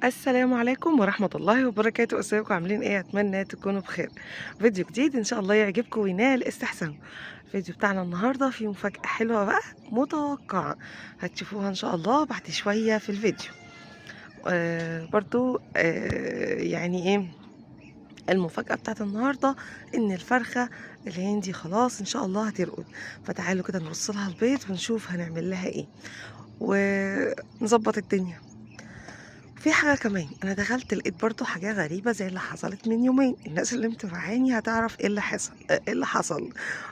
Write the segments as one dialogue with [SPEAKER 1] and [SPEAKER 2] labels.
[SPEAKER 1] السلام عليكم ورحمة الله وبركاته. ازيكم عاملين ايه؟ اتمنى تكونوا بخير. فيديو جديد ان شاء الله يعجبكم وينال استحسان. الفيديو بتاعنا النهاردة فيه مفاجأة حلوة بقى متوقعة، هتشوفوها ان شاء الله بعد شوية في الفيديو. برضو يعني ايه المفاجأة بتاعت النهاردة؟ ان الفرخة الهندي خلاص ان شاء الله هترقد، فتعالوا كده نوصلها البيت ونشوف هنعمل لها ايه ونظبط الدنيا. في حاجة كمان، أنا دخلت لقيت برضو حاجة غريبة زي اللي حصلت من يومين. الناس اللي متابعاني هتعرف ايه اللي حصل،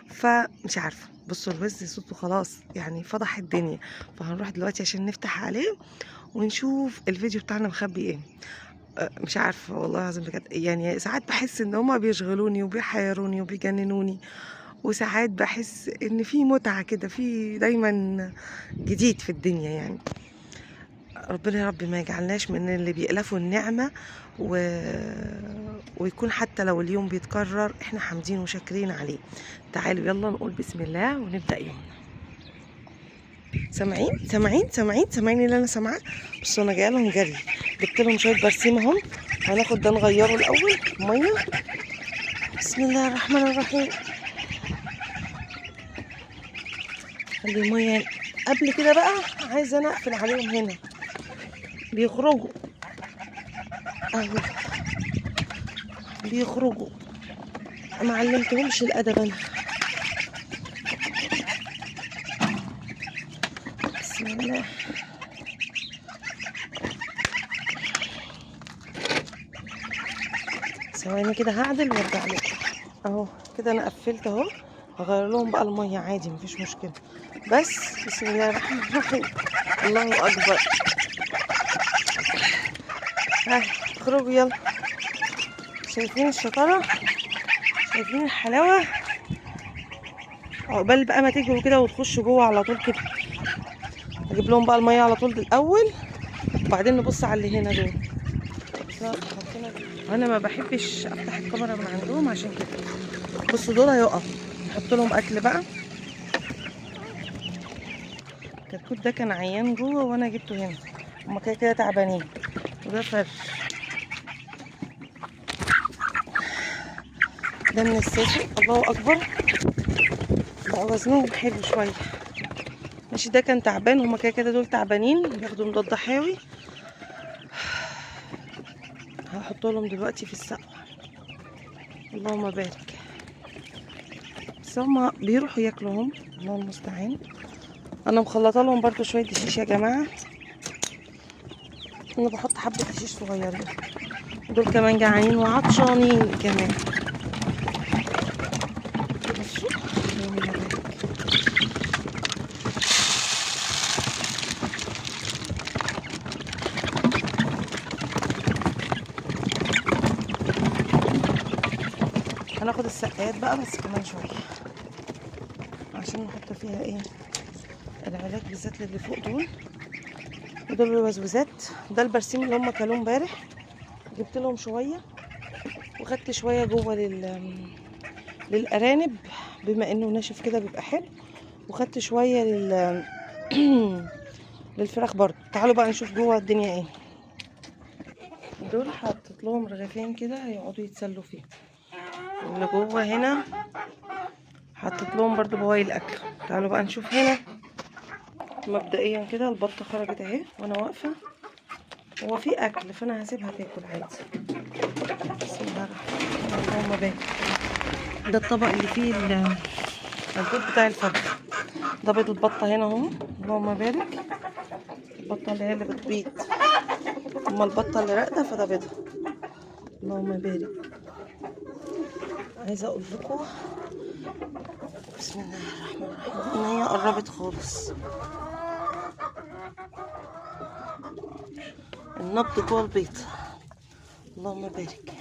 [SPEAKER 1] فمش عارفة. بصوا الوز صوته خلاص يعني فضح الدنيا، فهنروح دلوقتي عشان نفتح عليه ونشوف الفيديو بتاعنا مخبي ايه. مش عارفة والله العظيم بجد، يعني ساعات بحس ان هما بيشغلوني وبيحيروني وبيجننوني، وساعات بحس ان في متعة كده، في دايما جديد في الدنيا يعني. ربنا يا رب ما يجعلناش من اللي بيألفوا النعمة ويكون حتى لو اليوم بيتكرر احنا حامدين وشاكرين عليه. تعالوا يلا نقول بسم الله ونبدأ يومنا. سامعين اللي انا سامعاه؟ بصوا انا جايه لهم جري، جبت لهم شويه برسيم اهم. هناخد ده نغيره الاول ميه. بسم الله الرحمن الرحيم. خلي الميه قبل كده بقى، عايزه انا اقفل عليهم هنا بيخرجوا اهو، بيخرجوا ما علمتهمش الادب انا. بسم الله. ثواني كده هعدل وارجع لكم. اهو كده انا قفلت اهو، هغير لهم بقى الميه عادي مفيش مشكله. بس بسم الله الرحمن الرحيم. الله اكبر. ها اخرجوا يلا. شايفين الشطاره؟ شايفين الحلاوه؟ عقبال بقى ما تجروا كده وتخشوا جوه على طول كده. اجيب لهم بقى الميه على طول الاول، وبعدين نبص على اللي هنا دول. انا ما بحبش افتح الكاميرا من عندهم عشان كده. بصوا دول هيقف، نحط لهم اكل بقى. الكتكوت ده كان عيان جوه وانا جبته هنا، هما كده كده تعبانين. وده فرد، ده من الساسو. الله اكبر، بقى وزنهم حلو شويه. ماشي ده كان تعبان، هما كده كده دول تعبانين بياخدوا مضاد حيوي. هحط لهم دلوقتي في السقف. اللهم بارك. بس هما بيروحوا ياكلوهم، الله المستعان. انا مخلطه لهم برضو شويه دشيش يا جماعه. انا بحط حبه دشيش صغيرين، دول كمان جعانين وعطشانين كمان. بصوا اللهم بارك. هناخد السقايات بقى بس كمان شويه عشان نحط فيها ايه العلاج بالذات اللي فوق دول. ودول الوزوزات، ده البرسيم اللي هم كلوه امبارح. جبت لهم شويه وخدت شويه جوه للارانب، بما انه ناشف كده بيبقى حلو. وخدت شويه للفراخ برضو. تعالوا بقى نشوف جوه الدنيا ايه. دول حطيت لهم رغيفين كده هيقعدوا يتسلوا فيه. اللي جوه هنا حطيت لهم برضو بواقي الاكل. تعالوا بقى نشوف هنا. مبدئيا كده البطه خرجت اهي وانا واقفه، هو في اكل فانا هسيبها تاكل عادي. بسم الله الرحمن الرحيم. اللهم بارك. ده الطبق اللي فيه البيض بتاع الفرخ. ده بيض البطه هنا اهو. اللهم بارك. البطه اللي هي اللي بتبيض، اما البطه اللي راقده فده بيضها. اللهم بارك. عايزه اقول لكم بسم الله الرحمن الرحيم ان هي قربت خالص. النبض جوه البيض. اللهم بارك.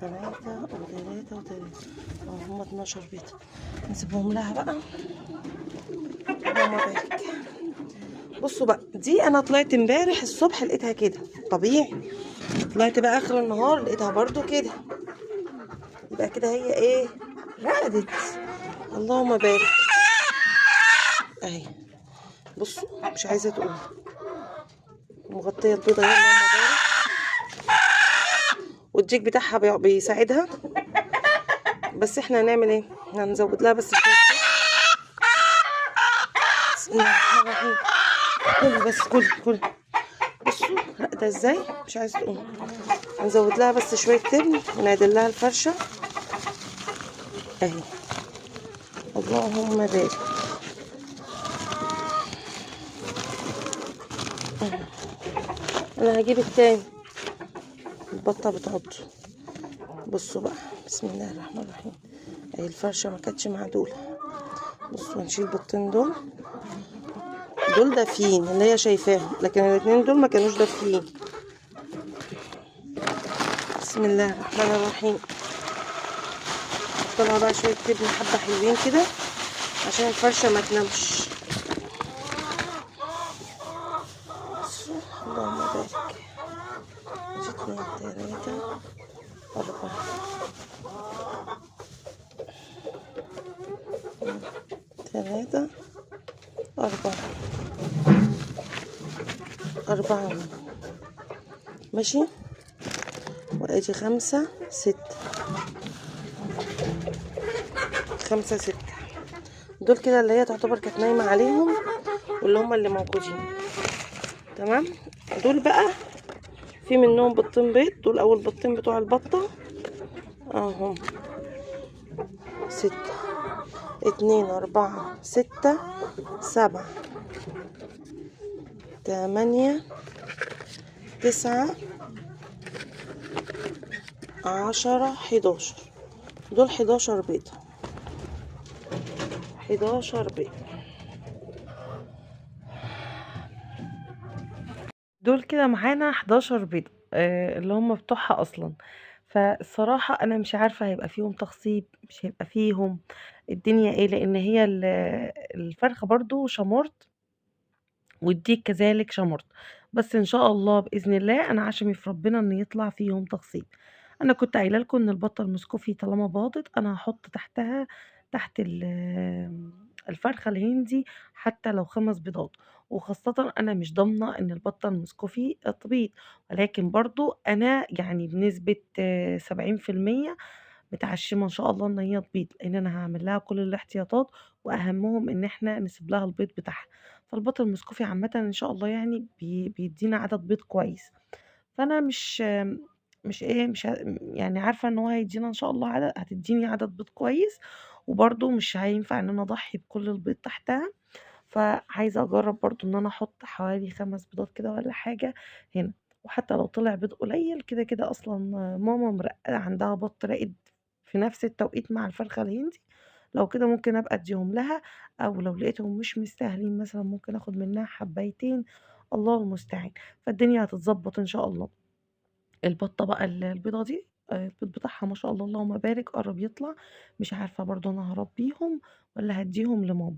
[SPEAKER 1] 3 هم 12 بيض. نسيبهم لها بقى. اللهم بارك. بصوا بقى، دي انا طلعت امبارح الصبح لقيتها كده طبيعي، طلعت بقى اخر النهار لقيتها برضو كده. يبقى كده هي ايه؟ رقدت. اللهم بارك. اهي بصوا مش عايزه تقوم. مغطيه البيضه اهي، اللهم بارك. والديك بتاعها بيساعدها. بس احنا هنعمل ايه؟ هنزود لها بس شويه. بسم الله الرحمن الرحيم. كل بس كل بصوا راقده ازاي، مش عايزه تقوم. هنزود لها بس شويه تبن ونعدل لها الفرشه اهي. اللهم بارك. انا هجيب التاني. البطه بتعض. بصوا بقى، بسم الله الرحمن الرحيم. اهي الفرشه ما كانتش معدوله. بصوا هنشيل البطين دول دافيين اللي هي شايفاهم، لكن الاتنين دول ما كانوش دافيين. بسم الله الرحمن الرحيم. طلع بقى شويه تبن حبه حلوين كده عشان الفرشه ما تنامش. بصوا اللهم بارك. 2 3 4 3 4 ماشي. وادي 5 6 5 6 دول كده اللي هي تعتبر كانت نايمه عليهم، واللي هم اللي موجودين تمام. دول بقى في منهم بيضتين بيض، دول اول بيضتين بتوع البطه اهم. 6 2 4 6 7 8 9 10 11. دول 11 بيضة. 11 بيض. دول كده معانا 11 بيضة اللي هم بتوعها اصلا. فالصراحة انا مش عارفة هيبقى فيهم تخصيب مش هيبقى فيهم الدنيا ايه، لان هي الفرخة برضو شمرت والديك كذلك شمرت. بس ان شاء الله باذن الله انا عشمي في ربنا ان يطلع فيهم تخصيب. انا كنت قايله لكم ان البطه المسكوفي طالما باضت انا هحط تحتها تحت الفرخه الهندي حتى لو 5 بيضات. وخاصة أنا مش ضامنة إن البطة المسكوفي تبيض، ولكن برضو أنا يعني بنسبة 70% متعشمة إن شاء الله إن هي تبيض، لإن أنا هاعمل لها كل الاحتياطات وأهمهم إن إحنا نسيب لها البيض بتاعها. فالبط المسكوفي عامةً إن شاء الله يعني بيدينا عدد بيض كويس. فأنا مش إيه مش يعني عارفة إن هو هيدينا إن شاء الله هتديني عدد بيض كويس، وبرضه مش هينفع إن أنا أضحي بكل البيض تحتها. فعايزة أجرب برضه إن أنا أحط حوالي 5 بيضات كده والّا حاجة هنا. وحتى لو طلع بيض قليل كده أصلًا ماما عندها بط راقد في نفس التوقيت مع الفرخة الهندي، لو كده ممكن أبقى أديهم لها، أو لو لقيتهم مش مستاهلين مثلًا ممكن آخد منها حبايتين، الله المستعان. فالدنيا هتتضبط إن شاء الله. البطة بقى البيضة دي البيض بتاعها ما شاء الله اللهم بارك قرب يطلع. مش عارفة برضه أنا هربيهم والّا هاديهم لماما.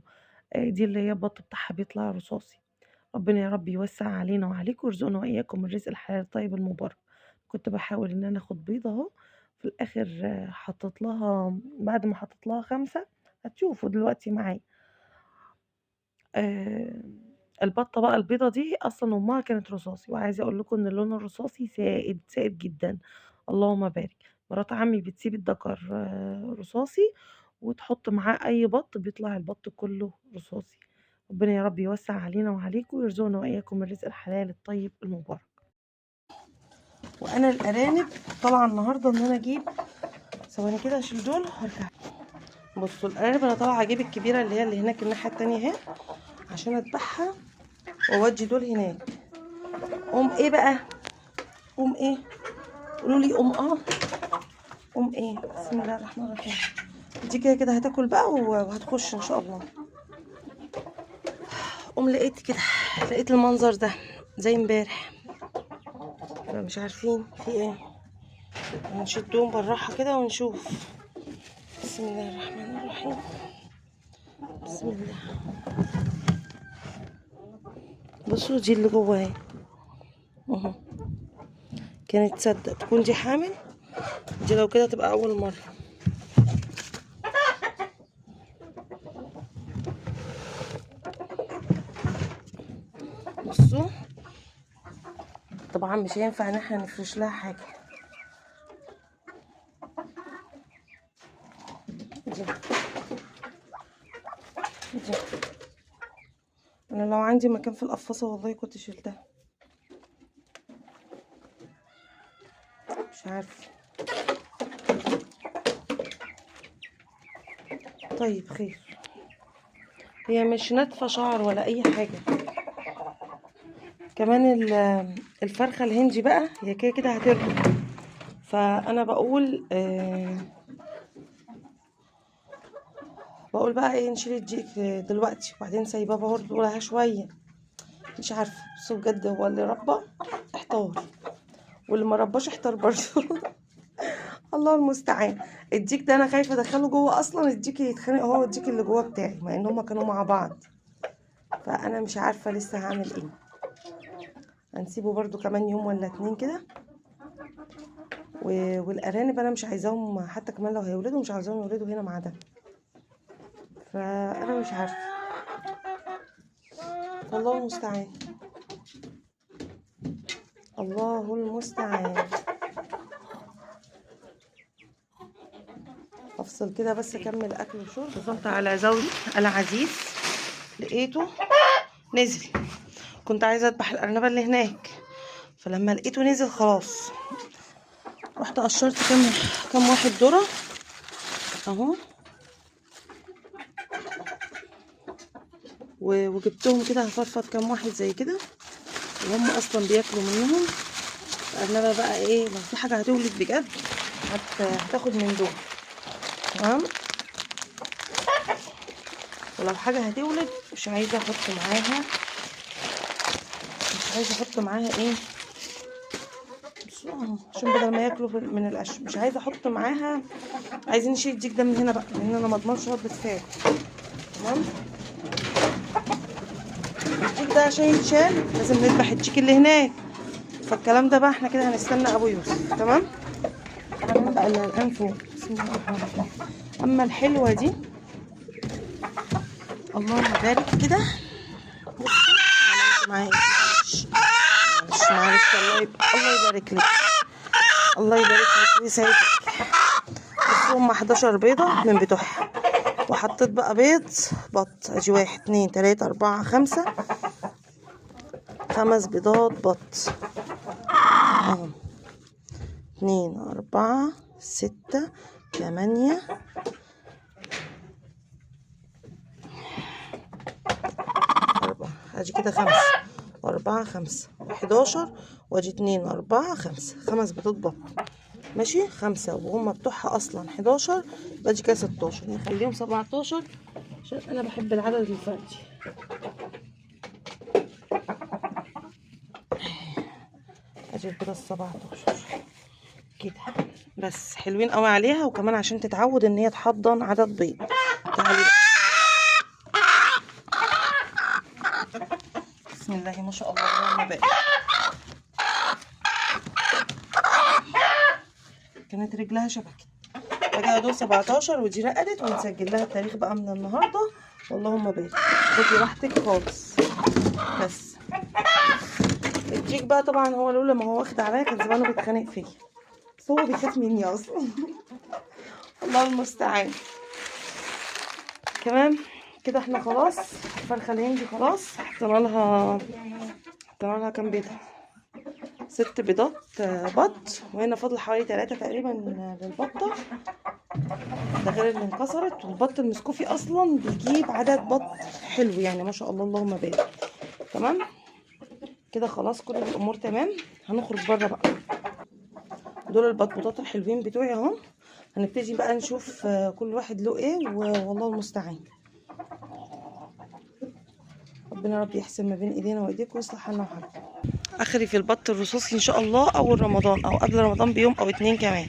[SPEAKER 1] دي اللي هي البط بتاعها بيطلع رصاصي. ربنا يا رب يوسع علينا وعليكم ويرزقنا وإياكم الرزق الحلال الطيب المبارك. كنت باحاول إن أنا آخد بيضة أهو، في الآخر حطيت لها بعد ما حطيت لها 5 هتشوفوا دلوقتي معايا. آآ البطة بقى البيضة دي أصلًا أمها كانت رصاصي، وعايزة أقول لكم إن اللون الرصاصي سائد، سائد جدًا، اللهم بارك. مرات عمي بتسيب الدكر رصاصي وتحط معاه أي بط بيطلع البط كله رصاصي. ربنا يا رب يوسع علينا وعليكم ويرزقنا وإياكم الرزق الحلال الطيب المبارك. وأنا الأرانب طالعة النهارده إن أنا أجيب، ثواني كده أشيل دول وأرجع. بصوا الأرانب أنا طالعة أجيب الكبيرة اللي هناك الناحية التانية أهي عشان أذبحها وأودي دول هناك. إيه بقى؟ إيه؟ قولوا لي إيه؟ بسم الله الرحمن الرحيم. دي كده هتاكل بقى وهتخش إن شاء الله. لقيت المنظر ده زي امبارح، مش عارفين في ايه. هنشدهم بالراحة كده ونشوف. بسم الله الرحمن الرحيم. بسم الله. بصوا دي اللي جواها اهو، كانت تصدق تكون دي حامل. دي لو كده تبقى اول مرة. بصوا طبعا مش هينفع ان احنا نفرش لها حاجه. دي انا لو عندي مكان في القفاصه والله كنت شلتها، مش عارفه. طيب خير، هي مش ناتفه شعر ولا اي حاجه. كمان الفرخه الهندي بقى هي كده كده هترقد، فانا بقول بقول بقى ايه، نشيل الديك دلوقتي وبعدين سايباه برضه لها شويه. مش عارفه، بس بجد هو اللي ربى احتار واللي ما رباش احتار برضه. الله المستعان. الديك ده انا خايفه ادخله جوه، اصلا الديك يتخانق هو والديك اللي جوه بتاعي، مع ان هما كانوا مع بعض. فانا مش عارفه لسه هعمل ايه. هنسيبه برضو كمان يوم ولا 2 كده. والارانب انا مش عايزاهم، حتى كمان لو هيولدوا مش عايزاهم يولدوا هنا مع ده. فانا مش عارفه، الله المستعان. الله المستعان. افصل كده بس اكمل اكل وشرب. وصلت على زوجي العزيز، لقيته نزل. كنت عايزه اذبح الارنبه اللي هناك، فلما لقيته نزل خلاص رحت قشرت كام واحد ذره اهو، وجبتهم كده هفرفط كام واحد زي كده، وهم اصلا بياكلوا منهم. الارنبه بقى ايه، لو في حاجه هتولد بجد هتاخد من دول، تمام. ولو حاجه هتولد مش عايزه احط معاها ايه، عشان بدل ما ياكلوا من القش، مش عايزه احط معاها. عايزين نشيل الديك ده من هنا بقى، لان انا ما اضمنش رده فعل، تمام. الديك ده عشان يتشال لازم نذبح الديك اللي هناك، فالكلام ده بقى احنا كده هنستنى ابو يوسف، تمام. تمام بقى الان فوق. بسم الله الرحمن الرحيم. اما الحلوه دي اللهم بارك كده. بصي معايا، معلش الله يبارك لك، الله يبارك لك ويسعدك. بصي هم 11 بيضه من بتوعها، وحطيت بقى بيض بط. اجي 1 2 3 4 5 بيضات بط اهو. 2 4 6 8 4. اجي كده 5 و4 5 11، واجي 2 4 5 بيضات بط، ماشي. 5 وهم بتوعها اصلا 11، باجي كده 16، نخليهم 17 عشان انا بحب العدد الفردي. اجي كده 17 كده بس، حلوين قوي عليها، وكمان عشان تتعود ان هي تحضن عدد بيض. تعالي بسم الله ما شاء الله، اللهم بارك. كانت رجلها شبكت، بقى دول 17 ودي رقدت، ونسجل لها التاريخ بقى من النهارده. واللهم بارك. خدي راحتك خالص. بس الديك بقى طبعا هو لولا ما هو واخد عليا كان زمانه بيتخانق فيا، بس هو بيخاف مني اصلا. الله المستعان. كمان كده احنا خلاص الفرخه الهندي خلاص حطينا لها كام بيضه، 6 بيضات بط، وهنا فاضل حوالي 3 تقريبا للبطه، ده غير اللي انكسرت. والبط المسكوفي اصلا بيجيب عدد بط حلو يعني ما شاء الله، اللهم بارك. تمام كده خلاص، كل الامور تمام. هنخرج بره بقى. دول البطبوطات الحلوين بتوعي اهو. هنبتدي بقى نشوف كل واحد له ايه، والله المستعان. ربنا رب يحسن ما بين ايدينا وايديكم ويصلح حالنا وحالكم. اخري في البط الرصاصي ان شاء الله اول رمضان او قبل رمضان بيوم او 2 كمان،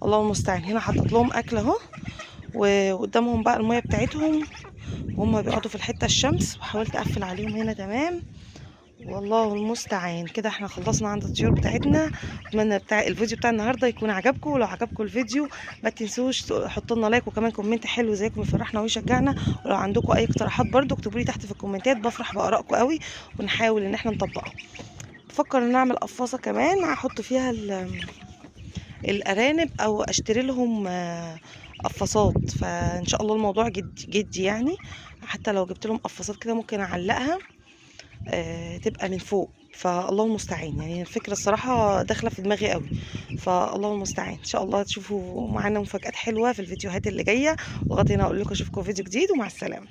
[SPEAKER 1] الله المستعان. هنا حطيت لهم اكل اهو، وقدامهم بقى الميه بتاعتهم وهم بيقعدوا في الحته الشمس، وحاولت اقفل عليهم هنا تمام. والله المستعان. كده احنا خلصنا عند الطيور بتاعتنا. اتمنى الفيديو بتاع النهارده يكون عجبكم، ولو عجبكم الفيديو ما تنسوش تحطوا لنا لايك وكمان كومنت حلو زيكم يفرحنا ويشجعنا. ولو عندكم اي اقتراحات برضو اكتبوا لي تحت في الكومنتات، بفرح بارائكم قوي ونحاول ان احنا نطبقها. بفكر ان اعمل قفاصه كمان هحط فيها الارانب، او اشتري لهم قفاصات. فان شاء الله الموضوع جدي يعني. حتى لو جبت لهم قفاصات كده ممكن اعلقها تبقى من فوق. فالله المستعان يعني، الفكره الصراحه داخله في دماغي قوي. فالله المستعان، ان شاء الله تشوفوا معانا مفاجآت حلوه في الفيديوهات اللي جايه. لغايه هنا اقول لكم اشوفكم فيديو جديد، ومع السلامه.